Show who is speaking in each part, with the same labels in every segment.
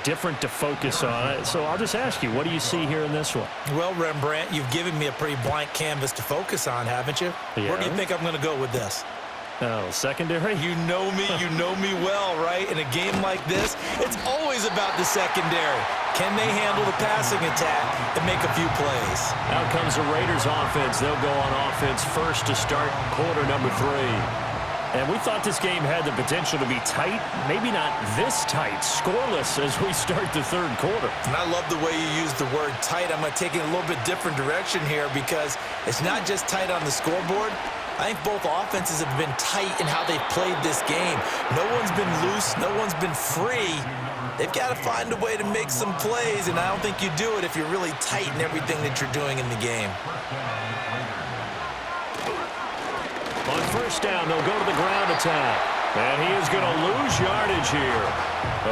Speaker 1: different to focus on. So I'll just ask you, what do you see here in this one?
Speaker 2: Well, Rembrandt, you've given me a pretty blank canvas to focus on, haven't you?
Speaker 1: Yeah.
Speaker 2: Where do you think I'm going to go with this?
Speaker 1: Oh, secondary?
Speaker 2: You know me well, right? In a game like this, it's always about the secondary. Can they handle the passing attack and make a few plays?
Speaker 1: Out comes the Raiders offense. They'll go on offense first to start quarter number 3. And we thought this game had the potential to be tight, maybe not this tight, scoreless as we start the third quarter.
Speaker 2: And I love the way you use the word tight. I'm going to take it a little bit different direction here because it's not just tight on the scoreboard. I think both offenses have been tight in how they've played this game. No one's been loose. No one's been free. They've got to find a way to make some plays, and I don't think you do it if you're really tight in everything that you're doing in the game.
Speaker 1: On first down, they'll go to the ground attack. And he is going to lose yardage here.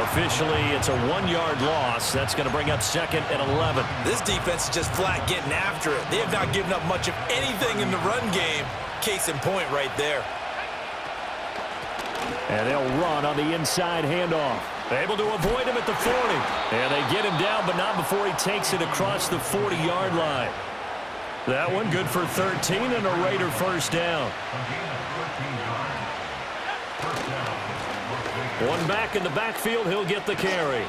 Speaker 1: Officially, it's a 1-yard loss. That's going to bring up second and 11.
Speaker 2: This defense is just flat getting after it. They have not given up much of anything in the run game. Case in point right there.
Speaker 1: And they'll run on the inside handoff. Able to avoid him at the 40. And they get him down, but not before he takes it across the 40-yard line. That one good for 13 and a Raider first down. One back in the backfield, he'll get the carry.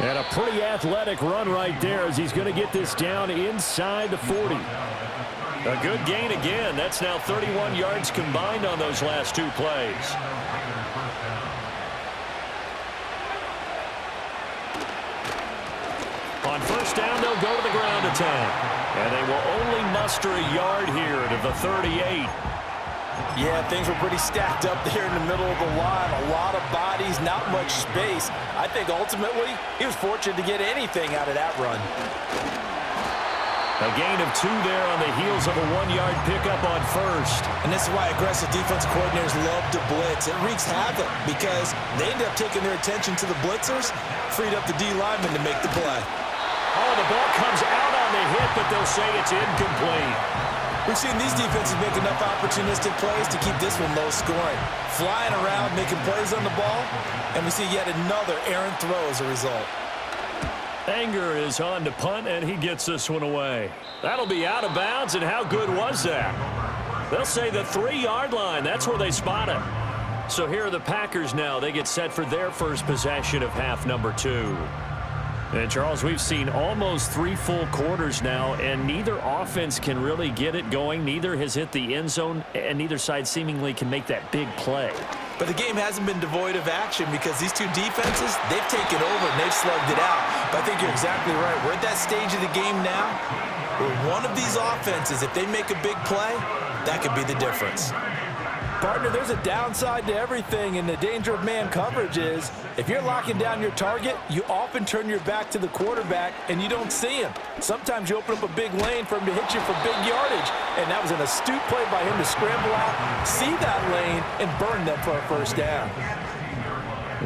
Speaker 1: And a pretty athletic run right there as he's going to get this down inside the 40. A good gain again. That's now 31 yards combined on those last 2 plays. On first down, they'll go to the ground attack. And they will only muster a yard here to the 38.
Speaker 2: Yeah, things were pretty stacked up there in the middle of the line. A lot of bodies, not much space. I think ultimately he was fortunate to get anything out of that run.
Speaker 1: A gain of 2 there on the heels of a 1-yard pickup on first.
Speaker 2: And this is why aggressive defensive coordinators love to blitz. It wreaks havoc because they end up taking their attention to the blitzers, freed up the D lineman to make the play.
Speaker 1: Oh, the ball comes out on the hit, but they'll say it's incomplete.
Speaker 2: We've seen these defenses make enough opportunistic plays to keep this one low scoring. Flying around, making plays on the ball, and we see yet another errant throw as a result.
Speaker 1: Anger is on to punt, and he gets this one away. That'll be out of bounds, and how good was that? They'll say the 3-yard line. That's where they spot it. So here are the Packers now. They get set for their first possession of half number 2. And, Charles, we've seen almost 3 full quarters now, and neither offense can really get it going. Neither has hit the end zone, and neither side seemingly can make that big play.
Speaker 2: But the game hasn't been devoid of action because these two defenses, they've taken over and they've slugged it out. But I think you're exactly right. We're at that stage of the game now where one of these offenses, if they make a big play, that could be the difference. Partner, there's a downside to everything, and the danger of man coverage is if you're locking down your target, you often turn your back to the quarterback and you don't see him. Sometimes you open up a big lane for him to hit you for big yardage, and that was an astute play by him to scramble out, see that lane, and burn them for a first down.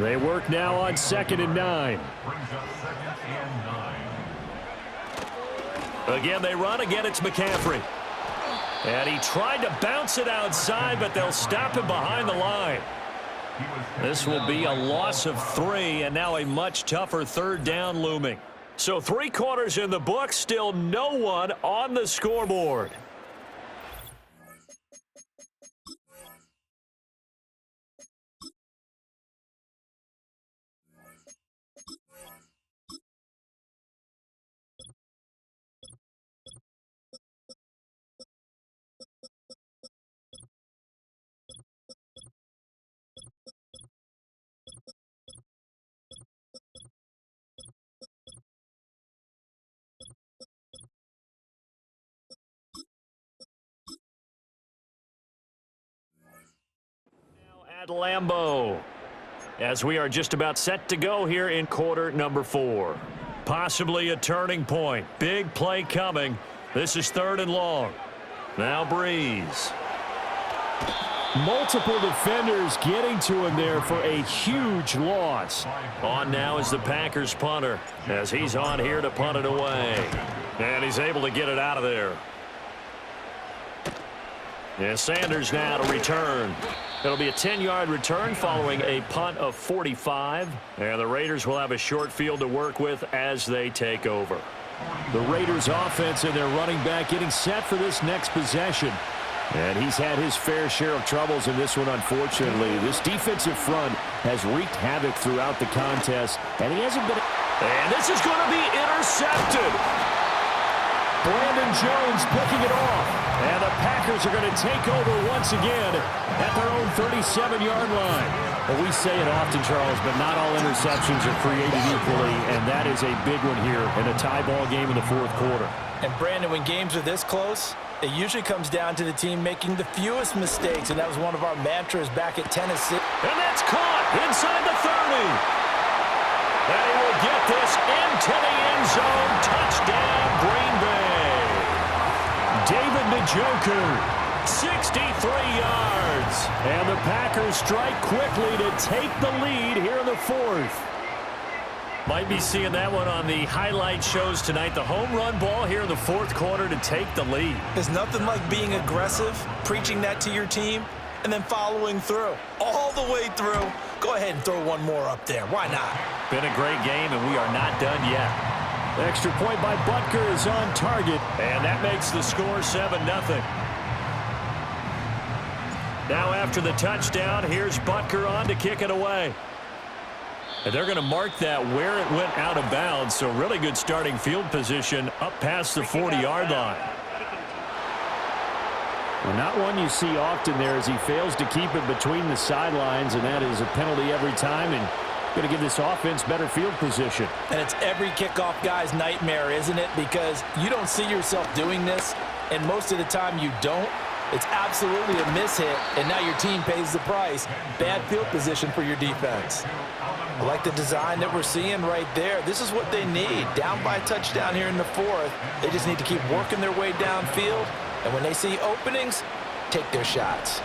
Speaker 1: They work now on 2nd and 9. Again, they run. Again, it's McCaffrey. And he tried to bounce it outside, but they'll stop him behind the line. This will be a loss of 3, and now a much tougher 3rd down looming. So 3 quarters in the book, still no one on the scoreboard. At Lambeau, as we are just about set to go here in quarter number 4. Possibly a turning point. Big play coming. This is 3rd and long. Now Breeze. Multiple defenders getting to him there for a huge loss. On now is the Packers punter as he's on here to punt it away. And he's able to get it out of there. And Sanders now to return. It'll be a 10-yard return following a punt of 45. And the Raiders will have a short field to work with as they take over. The Raiders offense and their running back getting set for this next possession. And he's had his fair share of troubles in this one, unfortunately. This defensive front has wreaked havoc throughout the contest, and he hasn't been...
Speaker 3: And this is going to be intercepted.
Speaker 1: Brandon Jones picking it off. And the Packers are going to take over once again at their own 37-yard line.
Speaker 3: Well, we say it often, Charles, but not all interceptions are created equally, and that is a big one here in a tie ball game in the fourth quarter.
Speaker 2: And, Brandon, when games are this close, it usually comes down to the team making the fewest mistakes, and that was one of our mantras back at Tennessee.
Speaker 1: And that's caught inside the 30. And he will get this into the end zone. Touchdown, Green Bay. David Njoku, 63 yards. And the Packers strike quickly to take the lead here in the fourth. Might be seeing that one on the highlight shows tonight. The home run ball here in the fourth quarter to take the lead.
Speaker 2: There's nothing like being aggressive, preaching that to your team, and then following through. All the way through. Go ahead and throw one more up there. Why not?
Speaker 1: Been a great game, and we are not done yet.
Speaker 3: The extra point by Butker is on target.
Speaker 1: And that makes the score 7-0. Now after the touchdown, here's Butker on to kick it away. And they're going to mark that where it went out of bounds, so really good starting field position up past the 40-yard line.
Speaker 3: Well, not one you see often there as he fails to keep it between the sidelines, and that is a penalty every time, and going to give this offense better field position.
Speaker 2: And it's every kickoff guy's nightmare, isn't it? Because you don't see yourself doing this, and most of the time you don't. It's absolutely a mishit, and now your team pays the price. Bad field position for your defense. I like the design that we're seeing right there. This is what they need. Down by a touchdown here in the fourth. They just need to keep working their way downfield. And when they see openings, take their shots.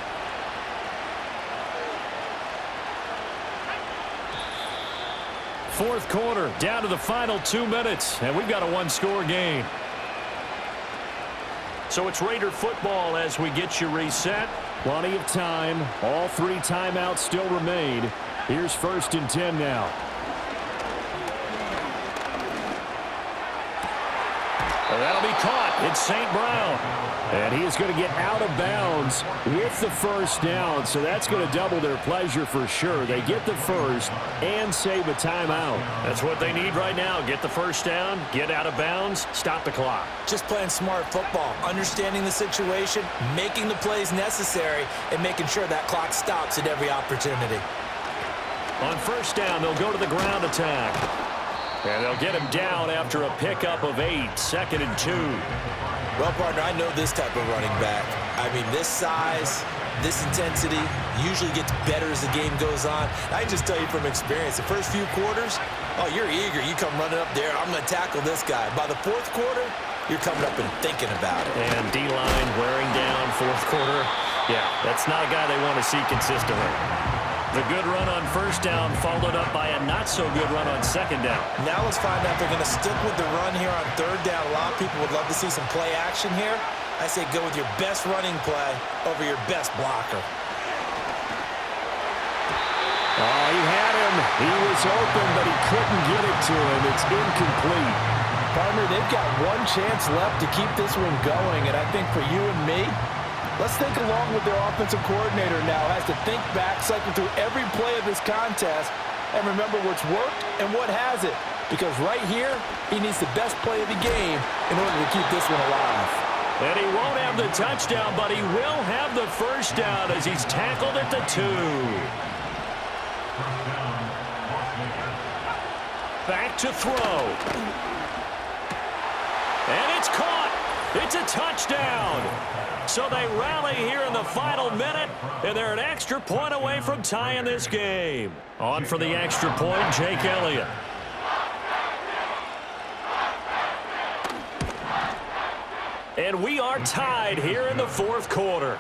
Speaker 1: Fourth quarter, down to the final 2 minutes, and we've got a one-score game. So it's Raider football as we get you reset.
Speaker 3: Plenty of time. All 3 timeouts still remain. Here's 1st and 10 now.
Speaker 1: And that'll be caught. It's St. Brown.
Speaker 3: And he is going to get out of bounds with the first down, so that's going to double their pleasure for sure. They get the first and save a timeout.
Speaker 1: That's what they need right now. Get the first down, get out of bounds, stop the clock.
Speaker 2: Just playing smart football, understanding the situation, making the plays necessary, and making sure that clock stops at every opportunity.
Speaker 1: On first down, they'll go to the ground attack. And they'll get him down after a pickup of 8, 2nd and 2.
Speaker 2: Well, partner, I know this type of running back. I mean, this size, this intensity usually gets better as the game goes on. I can just tell you from experience, the first few quarters, oh, you're eager. You come running up there. I'm going to tackle this guy. By the fourth quarter, you're coming up and thinking about it.
Speaker 1: And D-line wearing down fourth quarter. Yeah, that's not a guy they want to see consistently. The good run on first down followed up by a not-so-good run on second down.
Speaker 2: Now let's find out if they're going to stick with the run here on third down. A lot of people would love to see some play action here. I say go with your best running play over your best blocker.
Speaker 3: Oh, he had him. He was open, but he couldn't get it to him. It's incomplete.
Speaker 2: Partner, they've got one chance left to keep this one going, and I think for you and me, let's think along with their offensive coordinator now. Has to think back, cycle through every play of this contest, and remember what's worked and what hasn't. Because right here, he needs the best play of the game in order to keep this one alive.
Speaker 1: And he won't have the touchdown, but he will have the first down as he's tackled at the 2. Back to throw. And it's caught. It's a touchdown. So they rally here in the final minute, and they're an extra point away from tying this game. On for the extra point, Jake Elliott. And we are tied here in the fourth quarter.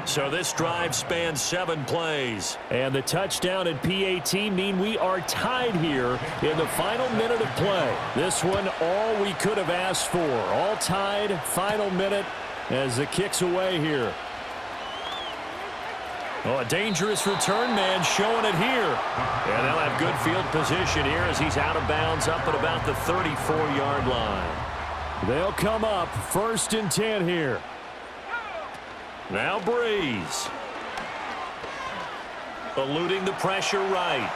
Speaker 1: So this drive spans 7 plays.
Speaker 3: And the touchdown and PAT mean we are tied here in the final minute of play. This one, all we could have asked for. All tied, final minute as the kick's away here.
Speaker 1: Oh, a dangerous return man showing it here. And they'll have good field position here as he's out of bounds up at about the 34-yard line.
Speaker 3: They'll come up 1st and 10 here.
Speaker 1: Now Breeze. Eluding the pressure right.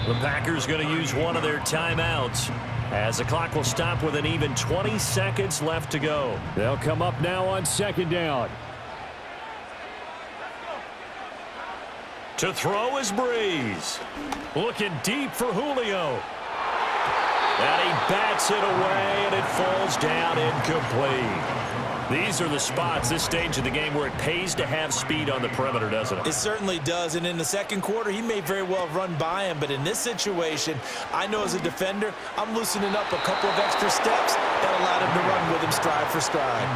Speaker 1: The Packers going to use one of their timeouts as the clock will stop with an even 20 seconds left to go.
Speaker 3: They'll come up now on 2nd down.
Speaker 1: To throw is Breeze. Looking deep for Julio. And he bats it away, and it falls down incomplete. These are the spots, this stage of the game, where it pays to have speed on the perimeter, doesn't it?
Speaker 2: It certainly does, and in the second quarter, he may very well run by him, but in this situation, I know as a defender, I'm loosening up a couple of extra steps that allowed him to run with him stride for stride.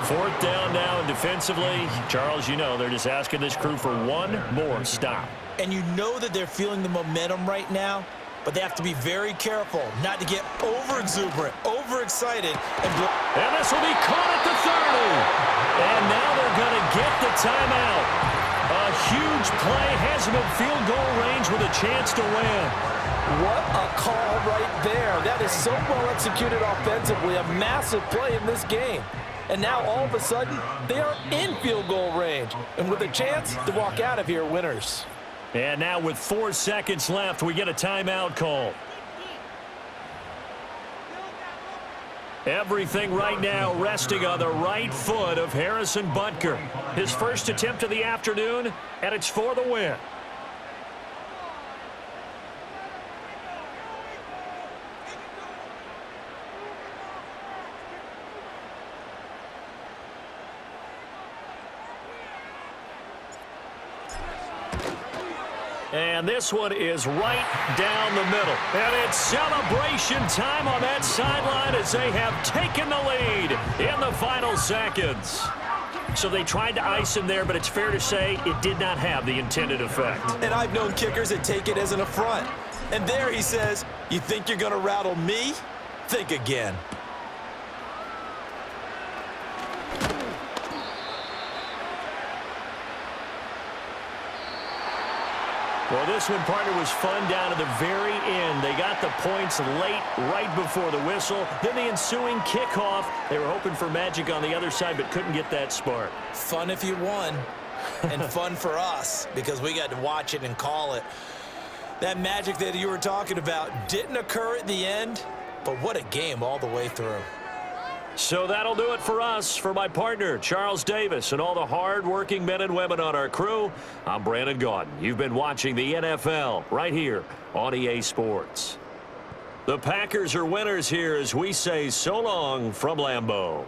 Speaker 1: 4th down now, and defensively, Charles, you know, they're just asking this crew for one more stop.
Speaker 2: And you know that they're feeling the momentum right now, but they have to be very careful not to get over-exuberant, overexcited.
Speaker 1: And this will be caught at the 30. And now they're going to get the timeout. A huge play has him in field goal range with a chance to win.
Speaker 4: What a call right there. That is so well executed offensively. A massive play in this game. And now all of a sudden, they are in field goal range. And with a chance to walk out of here winners.
Speaker 1: And now with 4 seconds left, we get a timeout call. Everything right now resting on the right foot of Harrison Butker. His first attempt of the afternoon, and it's for the win. And this one is right down the middle. And it's celebration time on that sideline as they have taken the lead in the final seconds. So they tried to ice him there, but it's fair to say it did not have the intended effect.
Speaker 2: And I've known kickers that take it as an affront. And there he says, you think you're going to rattle me? Think again.
Speaker 1: Well, this one, partner, was fun down to the very end. They got the points late, right before the whistle. Then the ensuing kickoff. They were hoping for magic on the other side, but couldn't get that spark.
Speaker 2: Fun if you won, and fun for us because we got to watch it and call it. That magic that you were talking about didn't occur at the end, but what a game all the way through.
Speaker 1: So that'll do it for us. For my partner, Charles Davis, and all the hard-working men and women on our crew, I'm Brandon Gaudin. You've been watching the NFL right here on EA Sports. The Packers are winners here as we say so long from Lambeau.